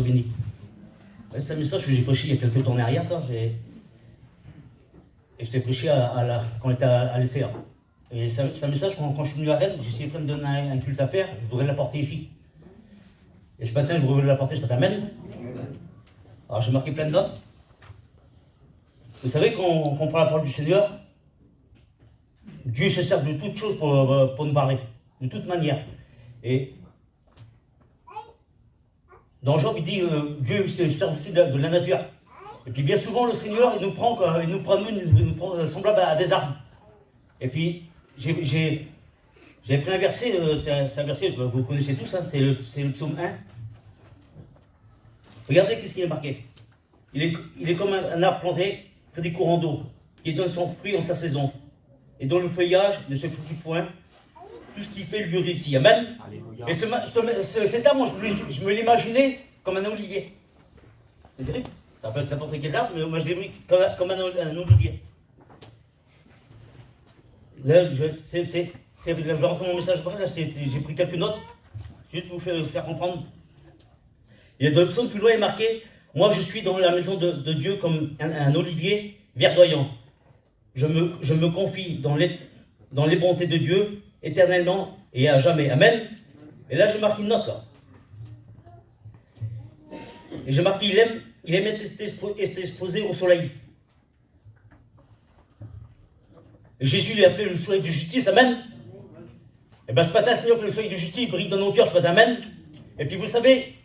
béni. Ouais, c'est un message que j'ai prêché il y a quelques temps en arrière, ça. Et je t'ai prêché quand on était à l'ECA. Et c'est un message, quand je suis venu à Rennes, j'ai essayé de me donner un culte à faire, je voudrais l'apporter ici. Et ce matin, je voudrais l'apporter, ce matin. Amen. Alors j'ai marqué plein de notes. Vous savez, quand on prend la parole du Seigneur, Dieu se sert de toutes choses pour nous parler, de toute manière. Et dans Job, il dit Dieu se sert aussi de la nature. Et puis bien souvent, le Seigneur, il nous prend semblable à des arbres. Et puis, j'ai pris un verset, c'est un verset que vous connaissez tous, hein, c'est le psaume 1. Regardez qu'est-ce qu'il est marqué. Il est comme un arbre planté près des courants d'eau, qui donne son fruit en sa saison, et dont le feuillage ne se fructifie point. Tout ce qu'il fait lui réussit. Amen. Alléluia. Et cet arbre, moi, je me l'imaginais comme un olivier. C'est terrible. Ça peut être n'importe quel arbre, mais moi je l'ai vu comme un olivier. Là, je vais rentrer mon message après, là, j'ai pris quelques notes, juste pour vous faire comprendre. Et dans le psaume plus loin, il est marqué « Moi, je suis dans la maison de Dieu comme un olivier verdoyant. Je me confie dans les bontés de Dieu, éternellement et à jamais. » Amen. Et là, j'ai marqué une note, là. Et j'ai marqué « Il aime être exposé au soleil. » Et Jésus l'a appelé le soleil de justice. Amen. Et bien ce matin, Seigneur, que le soleil de justice brille dans nos cœurs ce matin. Amen. Et puis vous savez,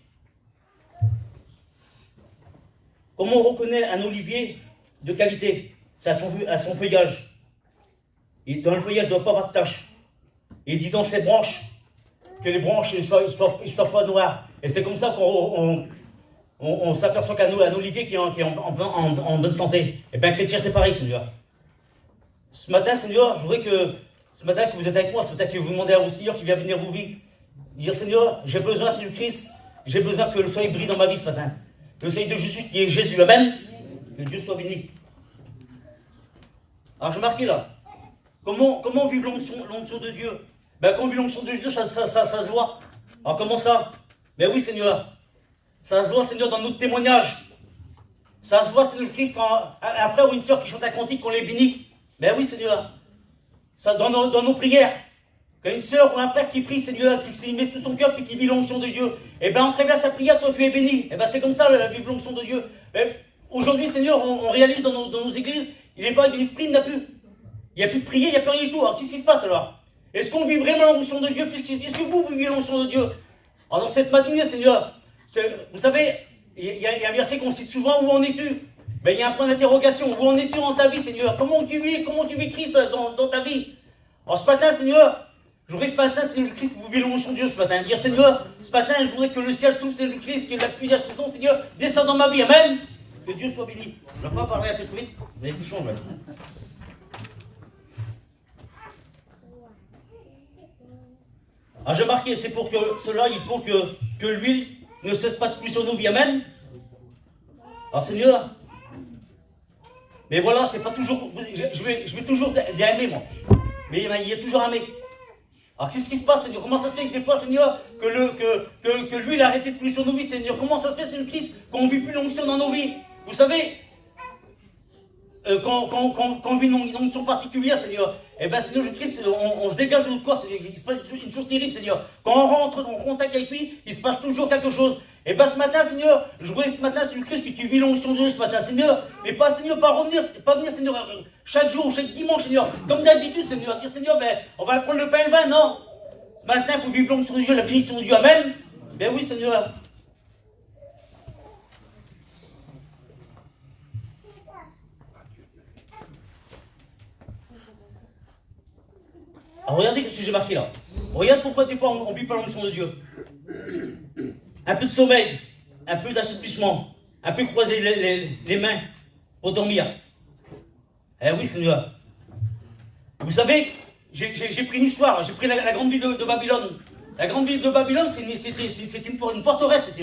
comment on reconnaît un olivier de qualité? C'est à son feuillage. Et dans le feuillage, il ne doit pas avoir de taches. Et il dit dans ses branches, que les branches ne soient pas noires. Et c'est comme ça qu'on s'aperçoit qu'un olivier qui est en bonne santé. Et bien, un chrétien, c'est pareil, Seigneur. Ce matin, Seigneur, je voudrais que ce matin que vous êtes avec moi, ce matin que vous demandez au Seigneur qui vient venir vous vivre, dire Seigneur, j'ai besoin, Seigneur Christ, j'ai besoin que le soleil brille dans ma vie ce matin. Le soleil de Jésus qui est Jésus. Amen. Que Dieu soit béni. Alors, je marquais là. Comment vivre l'onction de Dieu? Ben, quand on vit l'onction de Dieu, ça se voit. Alors, comment ça? Ben oui, Seigneur. Ça se voit, Seigneur, dans notre témoignage. Ça se voit, Seigneur Christ, quand un frère ou une soeur qui chante un cantique, qu'on les bénit. Ben oui, Seigneur. Ça, dans nos prières. Quand une soeur ou un frère qui prie, Seigneur, qui met tout son cœur, puis qui vit l'onction de Dieu, et bien, en travers sa prière, toi, tu es béni. Et bien, c'est comme ça, la vivre l'onction de Dieu. Aujourd'hui, Seigneur, on réalise dans nos églises, il n'est pas de l'esprit, il n'y a plus. Il n'y a plus de prière, il n'y a plus rien du tout. Alors, qu'est-ce qui se passe alors? Est-ce qu'on vit vraiment l'onction de Dieu? Est-ce que vous vivez l'onction de Dieu? Alors, dans cette matinée, Seigneur, vous savez, il y a un verset qu'on cite souvent, où en es-tu? Ben, il y a un point d'interrogation. Où en es-tu dans ta vie, Seigneur? Comment tu vis Christ dans ta vie? Alors ce matin, Seigneur, je voudrais que ce matin, Seigneur Jésus-Christ, que vous vivez l'onction de Dieu ce matin. Dire, Seigneur, ce matin, je voudrais que le ciel s'ouvre, Seigneur Christ, que la pluie d'intercession, Seigneur, descende dans ma vie. Amen. Que Dieu soit béni. Je ne vais pas parler un peu trop vite. Vous avez tout son, là. Alors j'ai marqué, c'est pour que cela, il faut que l'huile ne cesse pas de couler sur nos vies. Amen. Alors Seigneur, mais voilà, c'est pas toujours. Je vais toujours aimer, moi. Mais il y a toujours un mais. Alors qu'est-ce qui se passe, Seigneur? Comment ça se fait que des fois, Seigneur, que l'huile a arrêté de couler sur nos vies, Seigneur? Comment ça se fait, Seigneur Christ, qu'on ne vit plus l'onction dans nos vies? Vous savez, quand on vit une onction particulière, Seigneur, eh bien, Seigneur Jésus-Christ, on se dégage de notre corps, Seigneur. Il se passe une chose terrible, Seigneur. Quand on rentre en contact avec lui, il se passe toujours quelque chose. Et bien ce matin, Seigneur, je voudrais ce matin, Seigneur Christ, que tu vis l'onction de Dieu ce matin, Seigneur. Mais pas, Seigneur, pas venir, Seigneur, chaque jour, chaque dimanche, Seigneur. Comme d'habitude, Seigneur, dire, Seigneur, ben, on va prendre le pain et le vin, non. Ce matin, pour vivre l'onction de Dieu, la bénédiction de Dieu, amen. Ben oui, Seigneur. Alors regardez ce que j'ai marqué là. Regarde pourquoi des fois on ne vit pas l'onction de Dieu. Un peu de sommeil, un peu d'assouplissement, un peu croiser les mains pour dormir. Eh oui, Seigneur. Vous savez, j'ai pris une histoire, j'ai pris la grande ville de Babylone. La grande ville de Babylone, c'était une forteresse.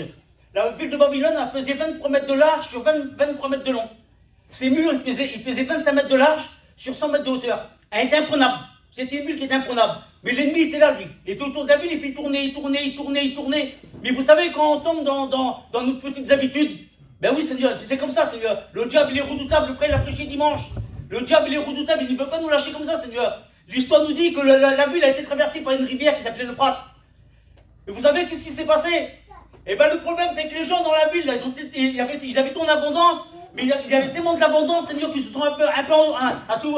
La ville de Babylone, elle faisait 23 mètres de large sur 23 mètres de long. Ces murs, ils faisaient 25 mètres de large sur 100 mètres de hauteur. Elle était imprenable. C'était une ville qui était imprenable. Mais l'ennemi était là, lui. Il était autour de la ville et puis il tournait. Mais vous savez, quand on tombe dans nos petites habitudes, ben oui, Seigneur, c'est comme ça, Seigneur. Le diable, il est redoutable. Le frère, il a prêché dimanche. Le diable, il est redoutable. Il ne veut pas nous lâcher comme ça, Seigneur. L'histoire nous dit que la ville a été traversée par une rivière qui s'appelait le Prat. Et vous savez qu'est-ce qui s'est passé? Eh bien, le problème, c'est que les gens dans la ville, là, ils avaient ton abondance, mais il y avait tellement de l'abondance, Seigneur, qu'ils se sont un peu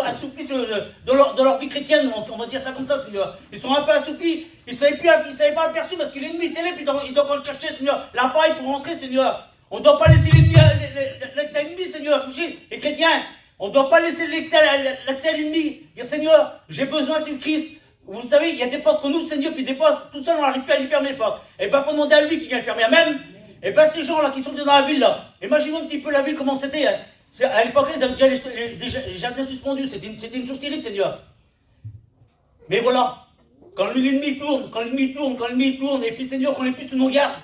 assouplis de leur vie chrétienne, on va dire ça comme ça, Seigneur. Ils sont un peu assouplis, ils ne savaient pas aperçu parce que l'ennemi était là, puis il doit encore chercher, Seigneur, la paille pour rentrer, Seigneur. On ne doit pas laisser l'accès à l'ennemi, Seigneur, coucher, les chrétiens. On ne doit pas laisser l'accès à l'ennemi. Dire, Seigneur, j'ai besoin du Christ. Vous savez, il y a des portes qu'on ouvre, Seigneur, puis des portes, tout seul, on n'arrive pas à les fermer, les portes. Et bien, il faut demander à lui qui vient les fermer. Amen. Et bien, ces gens-là qui sont dans la ville, là, imaginez un petit peu la ville, comment c'était. Hein. À l'époque, ils avaient déjà les jardins suspendus. C'était une chose terrible, Seigneur. Mais voilà, quand l'ennemi tourne, et puis, Seigneur, qu'on est plus sous nos gardes.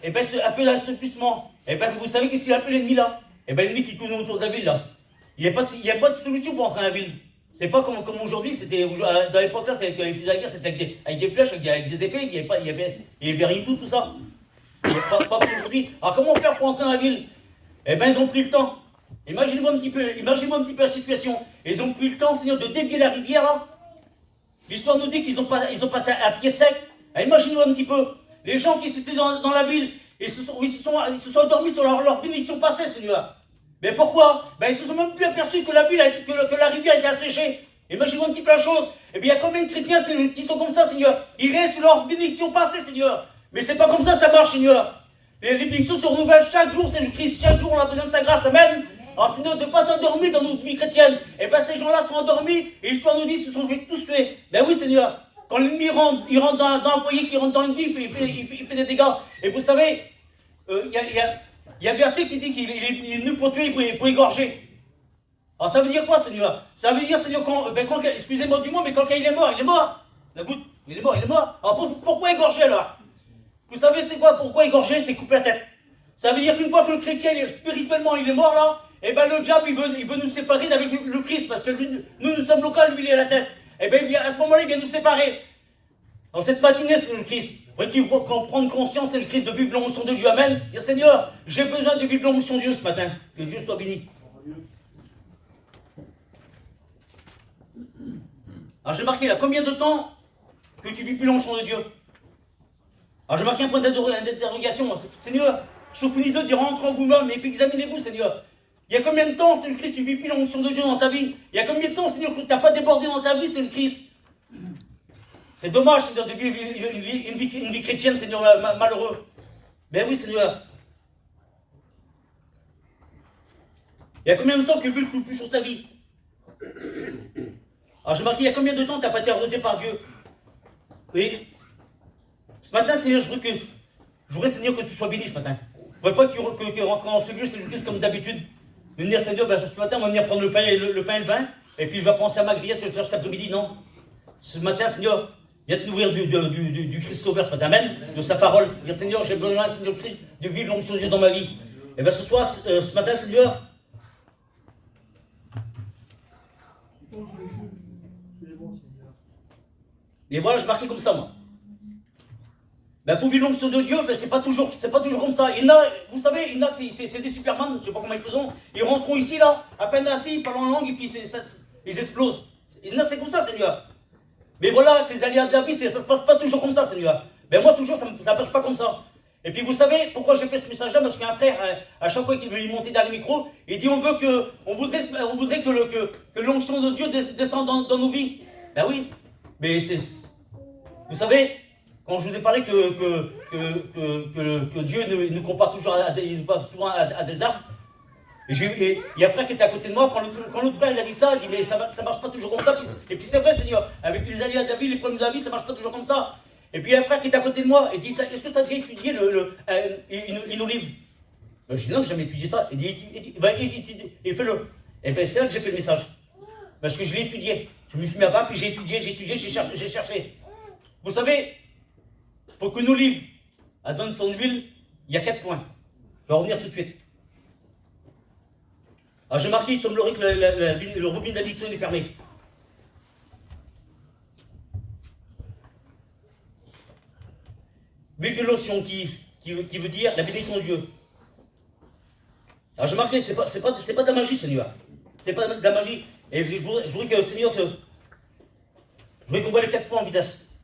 Et bien, c'est un peu d'assouplissement. Et bien, vous savez qu'est-ce qu'il a appelé l'ennemi, là? Et bien, l'ennemi qui tourne autour de la ville, là. Il n'y a pas de solution pour entrer dans la ville. C'est pas comme aujourd'hui, c'était dans l'époque là, c'était avec des flèches, avec des épées, il n'y avait rien du tout ça. Pas comme aujourd'hui. Alors comment faire pour entrer dans la ville? Eh bien ils ont pris le temps. Imaginez-moi un petit peu la situation. Ils ont pris le temps, Seigneur, de dévier la rivière là. L'histoire nous dit qu'ils ont passé à pied sec. Imaginez-vous un petit peu. Les gens qui étaient dans la ville, ils se sont endormis sur leur bénédiction passée, Seigneur. Mais pourquoi? Ben, ils se sont même plus aperçus que la rivière était asséchée. Imaginez-vous un petit peu la chose. Et bien, il y a combien de chrétiens qui sont comme ça, Seigneur? Ils restent sur leur bénédiction passée, Seigneur. Mais c'est pas comme ça marche, Seigneur. Les bénédictions se renouvellent chaque jour, c'est le Christ. Chaque jour, on a besoin de sa grâce. Amen. Alors, Seigneur, de ne pas s'endormir dans notre vie chrétienne. Et bien, ces gens-là sont endormis et l'histoire nous dit qu'ils se sont fait tous tuer. Ben oui, Seigneur. Quand l'ennemi rentre dans un foyer, qui rentre dans une vie, il fait des dégâts. Et vous savez, il y a un verset qui dit qu'il est venu pour tuer et pour égorger. Alors ça veut dire quoi, Seigneur? Ça veut dire, Seigneur, excusez-moi du mot, mais quand il est mort, il est mort. La goutte, il est mort. Alors pourquoi égorger alors? Vous savez c'est quoi? Pourquoi égorger? C'est couper la tête. Ça veut dire qu'une fois que le chrétien, spirituellement, il est mort là, et bien le diable, il veut nous séparer avec le Christ, parce que nous sommes locaux, lui, il est à la tête. Et bien à ce moment-là, il vient nous séparer. Dans cette matinée, c'est le Christ. Faut-il prendre conscience, c'est le Christ, de vivre l'onction de Dieu. Amen. Dire, Seigneur, j'ai besoin de vivre l'onction de Dieu ce matin. Que Dieu soit béni. Alors j'ai marqué là, combien de temps que tu vis plus l'onction de Dieu? Alors j'ai marqué un point d'interrogation. Seigneur, Sophonie 2 dit, rentre en vous-même et puis examinez-vous, Seigneur. Il y a combien de temps, c'est le Christ, tu vis plus l'onction de Dieu dans ta vie? Il y a combien de temps, Seigneur, que tu n'as pas débordé dans ta vie, c'est le Christ? C'est dommage, Seigneur, de vivre une vie chrétienne, Seigneur, malheureux. Ben oui, Seigneur. Il y a combien de temps que l'huile ne coule plus sur ta vie? Alors j'ai marqué, il y a combien de temps tu n'as pas été arrosé par Dieu? Oui. Ce matin, Seigneur, je voudrais, Seigneur, que tu sois béni ce matin. Je ne voudrais pas que tu rentres dans ce lieu, c'est juste comme d'habitude. De venir, Seigneur, ben, ce matin, on va venir prendre le pain et le vin, et puis je vais penser à ma grillette que je vais faire cet après-midi. Non. Ce matin, Seigneur, viens te nourrir du Christ Sauveur ce matin, Amen, de sa parole. Dire, Seigneur, j'ai besoin, Seigneur Christ, de vivre l'onction de Dieu dans ma vie. Et bien ce soir, ce matin, Seigneur, et voilà, je marquais comme ça, moi. Ben, pour vivre l'onction de Dieu, ben, c'est pas toujours comme ça. Il y en a, vous savez, il y en a, c'est des superman, je ne sais pas comment ils font. Ils rentrent ici, là, à peine assis, ils parlent en langue, et puis ils explosent. Il y en a, c'est comme ça, Seigneur. Mais voilà, les aléas de la vie, ça ne se passe pas toujours comme ça, Seigneur. Mais moi, toujours, ça ne passe pas comme ça. Et puis, vous savez pourquoi j'ai fait ce message-là? Parce qu'un frère, à chaque fois qu'il montait dans le micro, il dit on voudrait que l'onction de Dieu descende dans nos vies. Ben oui, mais vous savez, quand je vous ai parlé que Dieu nous compare toujours souvent à des arbres, et il y a un frère qui était à côté de moi, quand l'autre frère il a dit ça, il dit mais ça marche pas toujours comme ça. Et puis c'est vrai, Seigneur, avec les aléas de la vie, les problèmes de la vie, ça marche pas toujours comme ça. Et puis il y a un frère qui est à côté de moi, et dit est-ce que tu as déjà étudié une olive? Je dis non, j'ai jamais étudié ça. Il dit et fais-le. Et bien c'est là que j'ai fait le message. Parce que je l'ai étudié. Je me suis mis à bas, puis j'ai étudié, j'ai cherché. Vous savez, pour qu'une olive donne son huile, il y a 4 points. Je vais revenir tout de suite. Alors j'ai marqué, il semblerait que le robinet d'addiction est fermé. Huile de lotion qui veut dire la bénédiction de Dieu. Alors j'ai marqué, c'est pas de la magie, Seigneur. C'est pas de la magie. Et je voudrais que, Seigneur, je voudrais qu'on voit les 4 points en vitesse.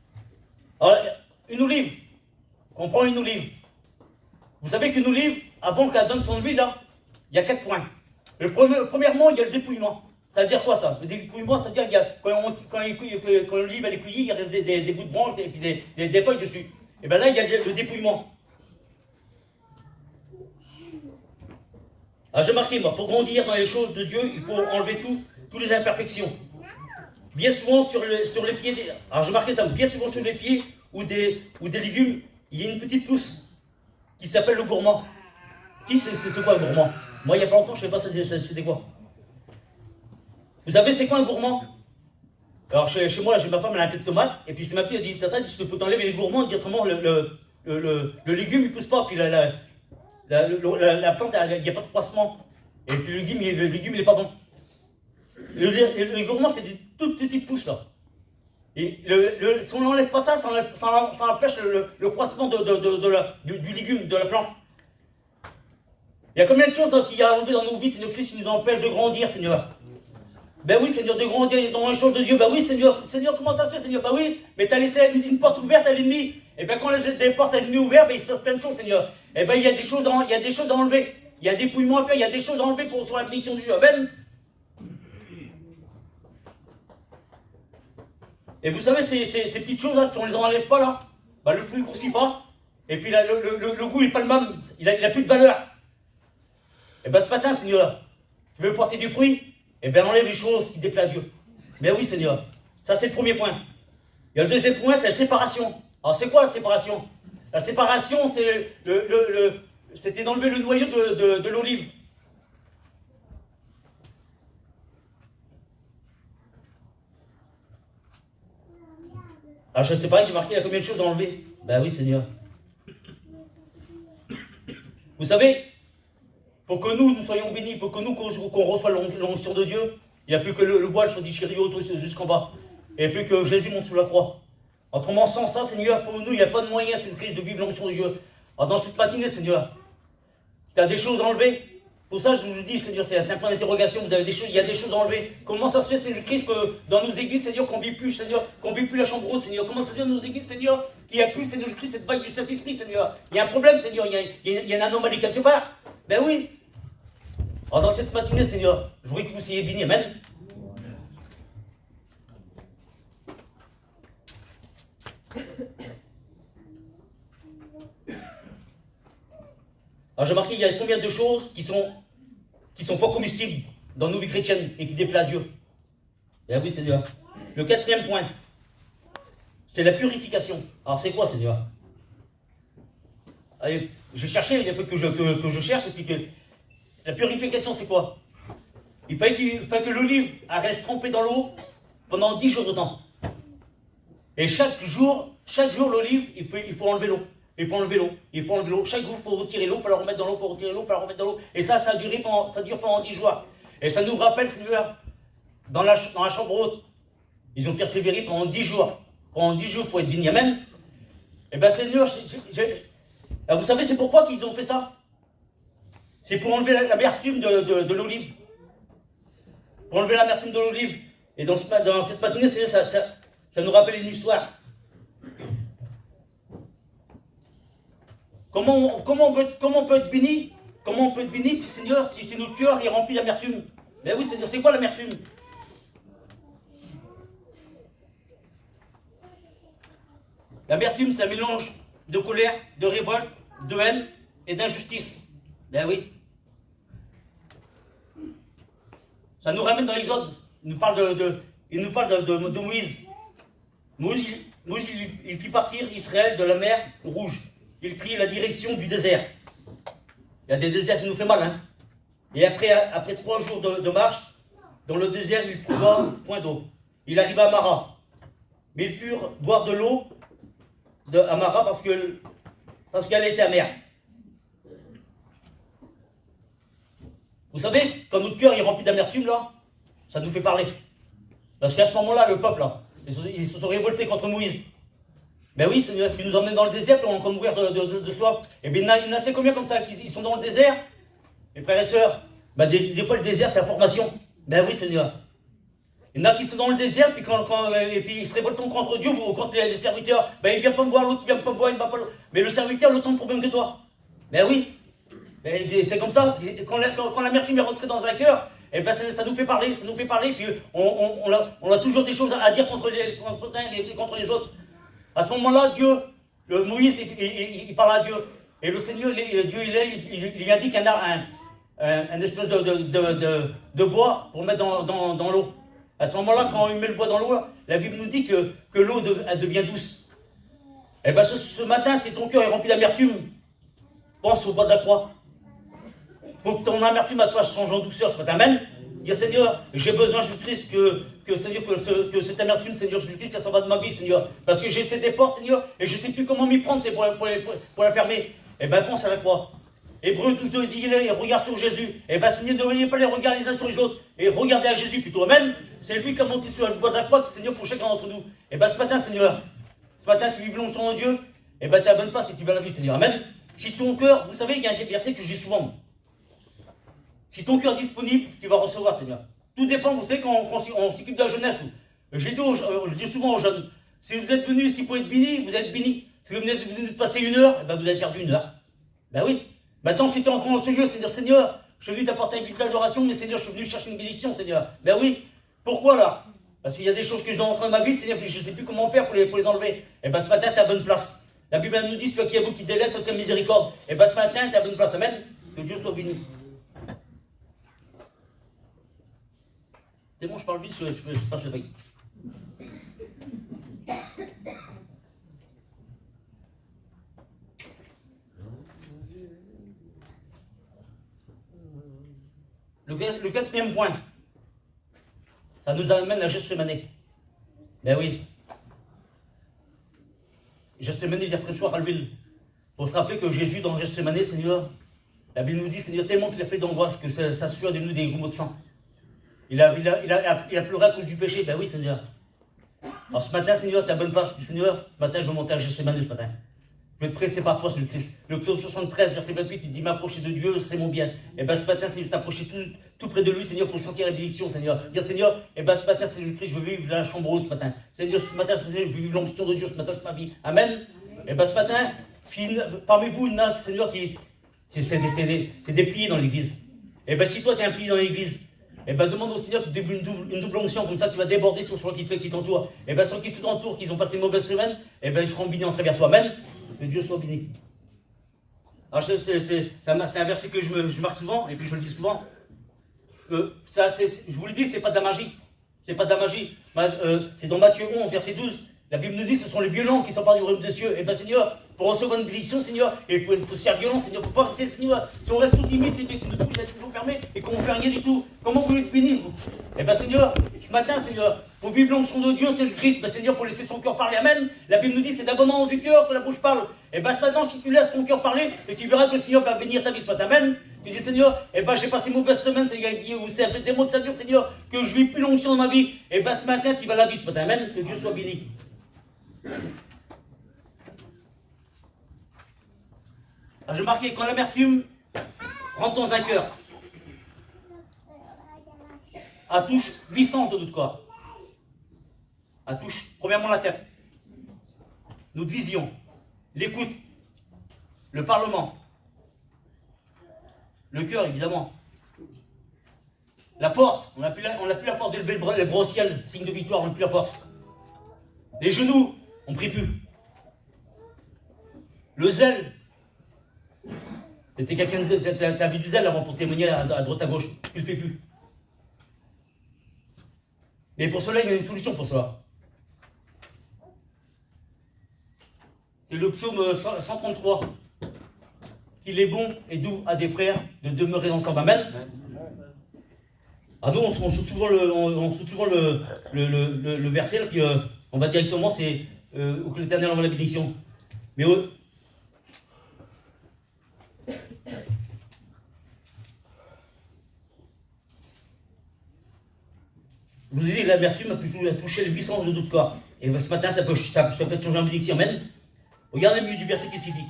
Alors, une olive. On prend une olive. Vous savez qu'une olive, avant qu'elle donne son huile, là, il y a 4 points. Premièrement, il y a le dépouillement. Ça veut dire quoi ça? Le dépouillement, ça veut dire qu'il y a, quand l'olive elle est cueillie, il reste des bouts de branches et puis des feuilles dessus. Et bien là, il y a le dépouillement. Alors j'ai marqué, moi, pour grandir dans les choses de Dieu, il faut enlever toutes les imperfections. Bien souvent sur les pieds, alors j'ai marqué ça, bien souvent sur les pieds ou des légumes, il y a une petite pousse qui s'appelle le gourmand. Qui c'est quoi un gourmand? Moi, il n'y a pas longtemps, je ne sais pas c'était quoi. Vous savez, c'est quoi un gourmand? Alors, chez moi, j'ai ma femme, elle a un peu de tomate, et puis c'est ma fille, elle dit, tata, tu peux t'enlever les gourmands, dit autrement, le légume, il ne pousse pas, puis la plante, il n'y a pas de croissement. Et puis le légume, il n'est pas bon. Le gourmand, c'est des toutes petites pousses, là. Et si on n'enlève pas ça, ça empêche le croissement du légume, de la plante. Il y a combien de choses qu'il y a enlevé dans nos vies, Seigneur Christ, qui nous empêchent de grandir, Seigneur? Ben oui, Seigneur, de grandir dans les choses de Dieu. Ben oui, Seigneur, comment ça se fait, Seigneur? Ben oui, mais tu as laissé une porte ouverte à l'ennemi. Et bien quand on laisse des portes à l'ennemi ouvertes, ben il se passe plein de choses, Seigneur. Et ben il y a des choses à enlever. Il y a des dépouillements à faire, il y a des choses à enlever pour recevoir la bénédiction de Dieu. Amen. Et vous savez, ces petites choses-là, si on ne les enlève pas, là, ben le fruit ne grossit pas. Et puis là, le goût n'est pas le même. Il a plus de valeur. Et bien ce matin, Seigneur, tu veux porter du fruit? Eh bien, enlève les choses qui déplaisent à Dieu. Mais oui, Seigneur. Ça, c'est le premier point. Il y a le deuxième point, c'est la séparation. Alors, c'est quoi la séparation? La séparation, c'était d'enlever le noyau de l'olive. Alors, je ne sais pas, j'ai marqué, il y a combien de choses à enlever? Ben oui, Seigneur. Vous savez, pour que nous soyons bénis, pour que nous, qu'on reçoive l'onction de Dieu, il n'y a plus que le voile soit déchiré jusqu'en bas. Et plus que Jésus monte sous la croix. En commençant ça, Seigneur, pour nous, il n'y a pas de moyen, c'est une crise de vivre l'onction de Dieu. Alors dans cette matinée, Seigneur, si tu as des choses à enlever, pour ça, je vous dis, Seigneur, c'est un point d'interrogation, il y a des choses à enlever. Comment ça se fait, Seigneur Christ, que dans nos églises, Seigneur, qu'on ne vit plus, Seigneur, qu'on ne vit plus la chambre haute, Seigneur? Comment ça se fait dans nos églises, Seigneur, qu'il n'y a plus, Seigneur Christ, cette vague du Saint-Esprit, Seigneur? Il y a un problème, Seigneur, il y a une anomalie quelque part. Ben oui. Alors dans cette matinée, Seigneur, je voudrais que vous soyez bénis, amen. Alors j'ai marqué, il y a combien de choses qui sont pas comestibles dans nos vies chrétiennes et qui déplaisent à Dieu? Eh oui, Seigneur. Le quatrième point, c'est la purification. Alors c'est quoi, Seigneur? Allez, je cherchais, il y a peu que je cherche, et puis que la purification, c'est quoi? Il fallait que l'olive reste trempée dans l'eau pendant 10 jours de temps. Et chaque jour, l'olive, il faut enlever l'eau. Il faut enlever l'eau. Chaque jour, il faut retirer l'eau, il faut la remettre dans l'eau, il faut retirer l'eau, il faut la remettre dans l'eau. Et ça dure pendant 10 jours. Et ça nous rappelle, Seigneur, dans la chambre haute, ils ont persévéré pendant 10 jours. Pendant 10 jours pour être bénis. Amen. Et bien, Seigneur, vous savez, c'est pourquoi qu'ils ont fait ça? C'est pour enlever l'amertume de l'olive. Pour enlever l'amertume de l'olive. Et dans cette matinée, ça nous rappelle une histoire. Comment on peut être béni? Comment on peut être béni, Seigneur, si notre cœur est rempli d'amertume? Ben oui, Seigneur, c'est quoi l'amertume? L'amertume, c'est un mélange de colère, de révolte, de haine et d'injustice. Ben oui. Ça nous ramène dans l'Exode. Il nous parle de Moïse. Moïse, il fit partir Israël de la mer Rouge. Il prit la direction du désert. Il y a des déserts qui nous font mal, hein. Et après 3 jours de marche, dans le désert, il trouva un point d'eau. Il arriva à Mara. Mais ils purent boire de l'eau à Mara parce qu'elle était amère. Vous savez, quand notre cœur est rempli d'amertume, là, ça nous fait parler. Parce qu'à ce moment-là, le peuple, là, ils se sont révoltés contre Moïse. Ben oui, Seigneur, tu nous emmènes dans le désert, puis on va mourir de soif. Et bien, il y en a, c'est combien comme ça, ils sont dans le désert? Mes frères et sœurs, ben des fois, le désert, c'est la formation. Ben oui, Seigneur. Il y en a qui sont dans le désert, puis et puis ils se révoltent contre Dieu ou contre les serviteurs. Ben il vient pas me voir, l'autre il vient pas me voir, il ne va pas. Mais le serviteur a autant de problèmes que toi. Ben oui. Ben, c'est comme ça. Quand l'amertume est rentrée dans un cœur, et ben ça nous fait parler, puis on a toujours des choses à dire contre les autres. À ce moment-là, Moïse, il parle à Dieu. Et le Seigneur, Dieu, il lui indique un espèce de bois pour mettre dans l'eau. À ce moment-là, quand il met le bois dans l'eau, la Bible nous dit que l'eau elle devient douce. Et bien ce matin, si ton cœur est rempli d'amertume, pense au bois de la croix. Pour que ton amertume à toi change en douceur ce matin. Amen. Dis Seigneur, j'ai besoin, Jésus-Christ, que cette amertume, Seigneur, Jésus-Christ, qu'elle s'en va de ma vie, Seigneur. Parce que j'ai essayé des portes, Seigneur, et je ne sais plus comment m'y prendre pour la fermer. Et bien pense à la croix. Hébreux 12, dit et regarde sur Jésus. Et bien, Seigneur, ne voyez pas les regards les uns sur les autres. Et regardez à Jésus plutôt. Amen. C'est lui qui a monté sur le bois de la croix, Seigneur, pour chacun d'entre nous. Et bien, ce matin, Seigneur, tu vives l'onction en Dieu. Et bien, tu abonnes pas si tu veux la vie, Seigneur. Amen. Si ton cœur, vous savez, il y a un verset que je dis souvent. Si ton cœur est disponible, tu vas recevoir, Seigneur. Tout dépend, vous savez, quand on s'occupe de la jeunesse. Je dis souvent aux jeunes, si vous êtes venus ici pour être bénis, vous êtes bénis. Si vous venez de passer 1 heure, ben vous avez perdu 1 heure. Ben oui. Maintenant, si tu es entré dans ce lieu, c'est dire Seigneur, je suis venu t'apporter un but d'adoration, mais Seigneur, je suis venu chercher une bénédiction, Seigneur. Ben oui. Pourquoi là? Parce qu'il y a des choses que je dois entrer dans ma vie, Seigneur, puis je ne sais plus comment faire pour les enlever. Et ben ce matin, tu es à bonne place. La Bible nous dit, celui qui est vous qui délaisse, c'est la miséricorde. Et ben ce matin, tu es à bonne place. Amen. Que Dieu soit béni. C'est bon, je parle vite, je passe le veille. Le quatrième point, ça nous amène à Gethsémane. Ben oui. Gethsémane, il vient après soir à l'huile. Pour se rappeler que Jésus, dans Gethsémane, Seigneur, la Bible nous dit, Seigneur, tellement qu'il a fait d'angoisse que ça sueur de nous des grumeaux de sang. Il a pleuré à cause du péché. Ben oui, Seigneur. Alors ce matin, Seigneur, tu as bonne place. Seigneur, ce matin, je vais monter à Gethsémane ce matin. Je vais te presser par toi, Seigneur Christ. Le psaume 73, verset 28, il dit m'approcher de Dieu, c'est mon bien. Et bien ce matin, Seigneur, t'approcher tout près de lui, Seigneur, pour sentir la bénédiction, Seigneur. Dire Seigneur, et bien ce matin, Seigneur Christ, je veux vivre la chambre haute ce matin. Seigneur, ce matin, Seigneur, je veux vivre l'onction de Dieu ce matin, c'est ma vie. Amen. Et bien ce matin, parmi vous, il y en a, Seigneur, c'est des piliers dans l'église. Et bien si toi, tu es un pilier dans l'église, et bien demande au Seigneur une double onction, comme ça tu vas déborder sur ceux qui t'entourent. Et bien ceux qui t'entourent, qui ont passé une mauvaise semaine, et bien ils seront bénis en travers toi. Amen. Que Dieu soit béni. Alors c'est un verset que je marque souvent, et puis je le dis souvent. Je vous le dis, c'est pas de la magie. C'est pas de la magie. C'est dans Matthieu 11, verset 12. La Bible nous dit ce sont les violents qui sont partis du royaume des cieux. Et bien Seigneur, pour recevoir une bénédiction, Seigneur, et pour se faire violent, Seigneur, pour ne pas rester, Seigneur, si on reste tout timide, c'est bien que notre bouche est toujours fermée et qu'on ne fait rien du tout. Comment vous êtes bénis, vous? Et bien Seigneur, ce matin, Seigneur, pour vivre l'onction de Dieu, c'est le Christ, ben, Seigneur, pour laisser son cœur parler. Amen. La Bible nous dit c'est d'abondance du cœur que la bouche parle. Et bien maintenant, si tu laisses ton cœur parler, et tu verras que le Seigneur va bénir ta vie ce matin. Amen. Tu dis Seigneur, et ben j'ai passé une mauvaise semaine, Seigneur, où c'est fait des mots de sa dure, Seigneur, que je vis plus l'onction dans ma vie. Et ben ce matin, tu vas la vie ce matin. Amen. Que Dieu soit béni. Alors, j'ai marqué quand l'amertume rentre dans un cœur, elle touche 800 de notre corps. Elle touche premièrement la tête, notre vision, l'écoute, le parlement, le cœur évidemment, la force. On n'a plus la force d'élever les bras au ciel, signe de victoire, on n'a plus la force. Les genoux, on ne prie plus. Le zèle. T'as vu du zèle avant pour témoigner à droite à gauche. Tu ne le fais plus. Mais pour cela, il y a une solution pour cela. C'est le psaume 133. Qu'il est bon et doux à des frères de demeurer ensemble. Amen. Ah nous, on saute souvent le verset, là, puis on va directement, c'est au que l'Éternel envoie la bénédiction. Mais vous ai dit, l'amertume a pu toucher les 800 de notre corps. Et ce matin, ça peut être changer en bénédiction. Amen. Regardez le milieu du verset qui s'y dit.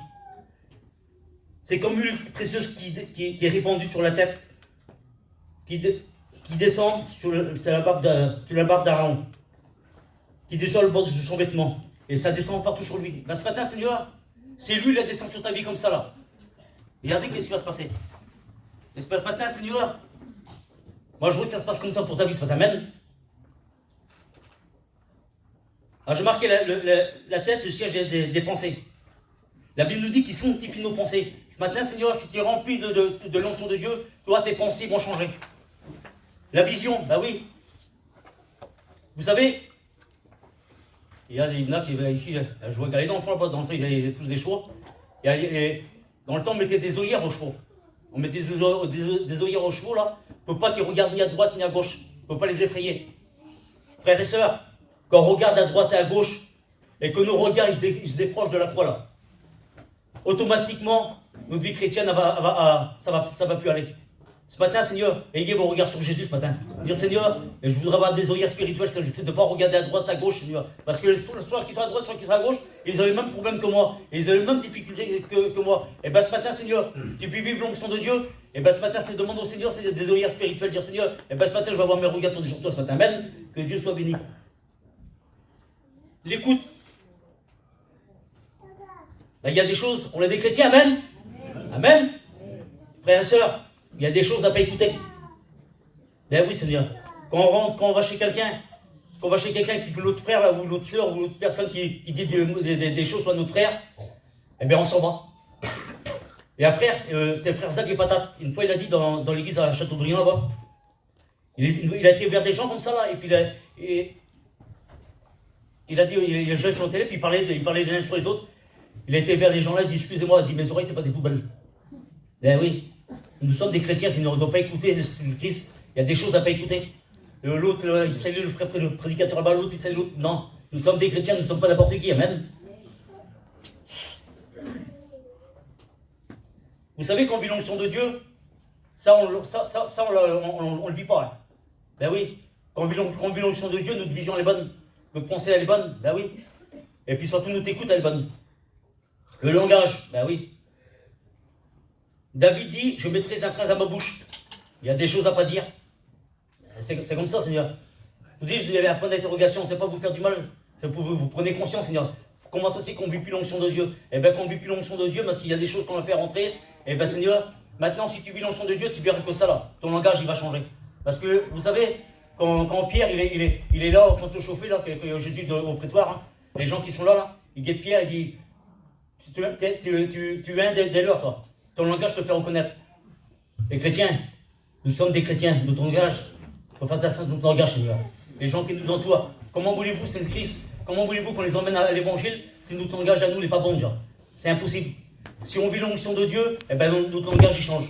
C'est comme l'huile précieuse qui est répandue sur la tête, qui descend sur la barbe d'Aaron, qui descend le bord de son vêtement. Et ça descend partout sur lui. Ben, ce matin, Seigneur, c'est lui qui descend sur ta vie comme ça là. Regardez qu'est-ce qui va se passer. Et ce matin, Seigneur, moi je vois que ça se passe comme ça pour ta vie ce matin. Amen. Alors j'ai marqué la tête, le siège des pensées. La Bible nous dit qu'il sanctifie nos pensées. Ce matin, Seigneur, si tu es rempli de l'onction de Dieu, toi, tes pensées vont changer. La vision, bah oui. Vous savez, il y en a qui ici, je vois qu'à l'enfant là-bas, dans le temps, ils avaient tous des chevaux. Et dans le temps, on mettait des œillères aux chevaux. On mettait des œillères aux chevaux, là. On ne peut pas qu'ils regardent ni à droite ni à gauche. On ne peut pas les effrayer. Frères et sœurs, quand on regarde à droite et à gauche, et que nos regards ils se déprochent de la croix, là, automatiquement, notre vie chrétienne, ça va plus aller. Ce matin, Seigneur, ayez vos regards sur Jésus ce matin. Dire, Seigneur, je voudrais avoir des oreilles spirituelles, je prie de ne pas regarder à droite, à gauche, Seigneur. Parce que soit qui sont à droite, soit qui sont à gauche, ils ont les mêmes problèmes que moi. Ils ont les mêmes difficultés que moi. Et bien ce matin, Seigneur, tu peux vivre l'onction de Dieu. Et bien ce matin, je te demande au Seigneur, c'est des oreilles spirituelles. Dire, Seigneur, et bien ce matin, je vais avoir mes regards tournés sur toi ce matin. Amen. Que Dieu soit béni. L'écoute. Il y a des choses, on est des chrétiens, amen. Amen. Frères et sœurs, il y a des choses à ne pas écouter. Ben oui, Seigneur. Quand on rentre, quand on va chez quelqu'un, et que l'autre frère, là, ou l'autre soeur, ou l'autre personne qui dit des choses sur notre frère, eh bien on s'en va. Et un frère, c'est le frère Zach et Patate. Une fois, il a dit dans l'église à Châteaubriand, là-bas, il a été vers des gens comme ça, là, et puis il a dit, il est jeune sur le télé, puis il parlait les uns sur les autres. Il a été vers les gens là, il dit, excusez-moi, il dit, mes oreilles, c'est pas des poubelles. Ben oui, nous sommes des chrétiens, on ne doit pas écouter le Christ, il y a des choses à ne pas écouter. L'autre, il salue le frère, le prédicateur là-bas, l'autre, il salue l'autre. Non, nous sommes des chrétiens, nous ne sommes pas n'importe qui, amen. Vous savez qu'on vit l'onction de Dieu, ça, on le vit pas. Hein. Ben oui, quand on vit l'onction de Dieu, notre vision elle est bonne, notre pensée elle est bonne, ben oui. Et puis surtout notre écoute elle est bonne. Le langage, ben oui. David dit, je mettrai un frein à ma bouche. Il y a des choses à ne pas dire. C'est comme ça, Seigneur. Vous dites, il y avait un point d'interrogation, c'est pas vous faire du mal. Vous prenez conscience, Seigneur. Comment ça c'est qu'on ne vit plus l'onction de Dieu? Eh bien, qu'on ne vit plus l'onction de Dieu, parce qu'il y a des choses qu'on va faire rentrer. Eh bien, Seigneur, maintenant, si tu vis l'onction de Dieu, tu verras que ça là. Ton langage, il va changer. Parce que, vous savez, quand Pierre, il est là, en train de se chauffer, là, que Jésus au prétoire, hein, les gens qui sont là, il guette Pierre, il dit, tu es un des leurs, toi. Ton langage te fait reconnaître. Les chrétiens, nous sommes des chrétiens. Notre langage, il faut faire attention à notre langage, Seigneur. Les gens qui nous entourent, comment voulez-vous, c'est le Christ, comment voulez-vous qu'on les emmène à l'évangile si notre langage à nous n'est pas bon déjà? C'est impossible. Si on vit l'onction de Dieu, eh ben notre langage il change.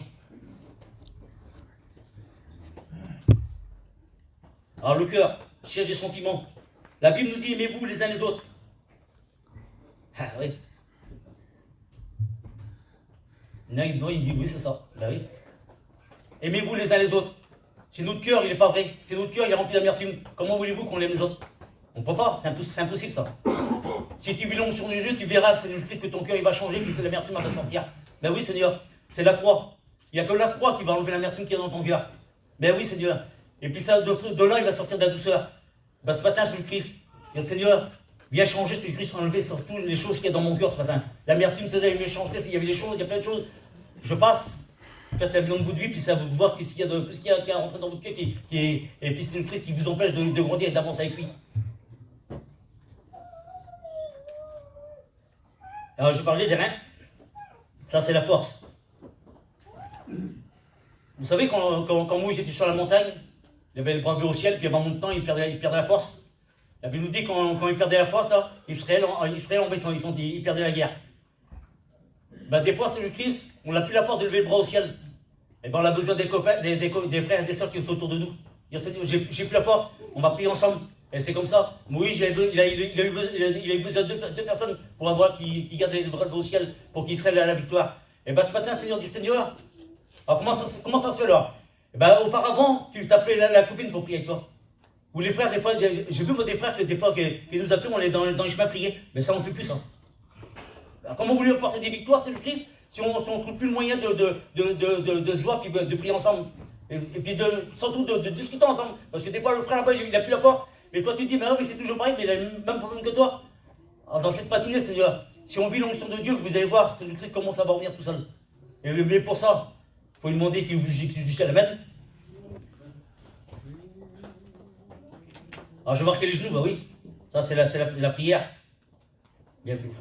Alors le cœur, siège des sentiments. La Bible nous dit aimez-vous les uns les autres. Ah oui. Non, il dit oui, c'est ça. Ben oui. Aimez-vous les uns les autres. Si notre cœur il n'est pas vrai, si notre cœur il est rempli d'amertume, comment voulez-vous qu'on aime les autres? On ne peut pas, c'est impossible ça. Si tu vis l'onction de Dieu, tu verras que c'est le Christ que ton cœur il va changer, puis que l'amertume va sortir. Ben oui, Seigneur, c'est la croix. Il n'y a que la croix qui va enlever l'amertume qui est dans ton cœur. Ben oui, Seigneur. Et puis ça, de là, il va sortir de la douceur. Ben ce matin, c'est le Christ. Et Seigneur, viens changer ce que le Christ va enlever surtout les choses qu'il y a dans mon cœur ce matin. L'amertume, c'est là, une méchanceté, il y avait des choses, il y a plein de choses. Je passe. Faites un bilan de bout de vie, puis ça vous voir ce qu'il y a qui est rentré dans votre cœur, et puis c'est le Christ qui vous empêche de grandir et d'avancer avec lui. Alors je parlais des reins. Ça c'est la force. Vous savez quand Moïse était sur la montagne, il avait le bras au ciel, puis à un moment de temps il perdait la force. La Bible nous dit quand il perdait la force, là, Israël en baissant, il perdait la guerre. Ben, des fois, c'est le Christ, on n'a plus la force de lever le bras au ciel. Et ben, on a besoin des copains, des frères et des sœurs qui sont autour de nous. J'ai plus la force, on va prier ensemble. Et c'est comme ça. Moïse, il a eu besoin de deux personnes pour avoir qui gardent le bras au ciel, pour qu'Israël ait la victoire. Et ben, ce matin, Seigneur dit Seigneur, alors comment ça se fait alors? Et ben, auparavant, tu t'appelais la copine pour prier avec toi. Ou les frères, des fois, j'ai vu des frères que des fois qui nous appellent, on est dans les chemins priés. Mais ça, on ne fait plus ça. Alors, comment vous voulez apporter des victoires, Seigneur Christ, si on ne trouve plus le moyen de se voir et de prier ensemble? Et puis surtout de discuter ensemble. Parce que des fois, le frère là-bas, il n'a plus la force. Mais quand tu dis, mais oui, c'est toujours pareil, mais il a le même problème que toi. Alors, dans cette matinée, Seigneur, si on vit l'onction de Dieu, vous allez voir, Seigneur Christ comment ça va revenir tout seul. Mais pour ça, il faut lui demander qu'il ouvre du ciel. Amen. Alors je vais marquer les genoux, bah oui. Ça c'est la prière.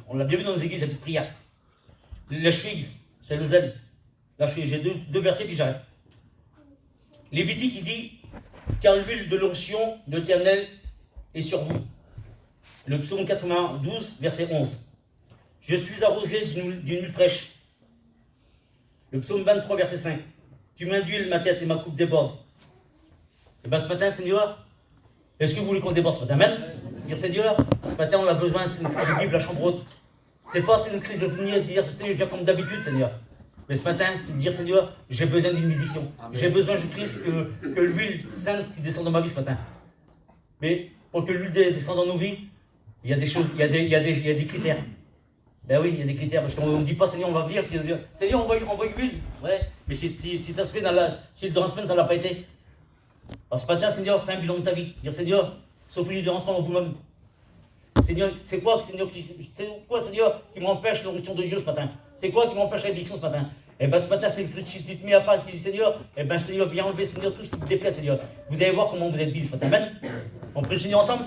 On l'a bien vu dans nos églises, la petite prière. La cheville, c'est le zèle. La cheville, j'ai deux versets puis j'arrête. Lévitique il dit, car l'huile de l'onction de l'Éternel est sur vous. Le psaume 92, verset 11. Je suis arrosé d'une huile fraîche. Le psaume 23, verset 5. Tu m'induis ma tête et ma coupe déborde. Et bien ce matin, Seigneur, est-ce que vous voulez qu'on déborde ce matin? Amen. Dire Seigneur, ce matin on a besoin de vivre la chambre haute. C'est pas une crise de venir et de dire Seigneur, je viens comme d'habitude, Seigneur. Mais ce matin, c'est de dire Seigneur, j'ai besoin d'une bénédiction. J'ai besoin, je prie, que l'huile sainte qui descende dans ma vie ce matin. Mais pour que l'huile descende dans nos vies, il y a des choses, il y a des critères. Ben oui, il y a des critères, parce qu'on ne dit pas Seigneur, on va venir, puis on va dire Seigneur, on va l'huile. Ouais, mais si ta semaine, si dans la semaine ça n'a pas été. Alors ce matin, Seigneur, fais un bilan de ta vie. Dire Seigneur, sauve-lui de rentrer en vous-même. Seigneur, c'est quoi, Seigneur, qui m'empêche l'onction de Dieu ce matin? C'est quoi qui m'empêche la bénédiction ce matin? Et bien ce matin, si tu te mets à part et tu dis Seigneur, et bien Seigneur, viens enlever Seigneur tout ce qui te déplaît, Seigneur. Vous allez voir comment vous êtes bénis ce matin. Amen. On prie le Seigneur ensemble.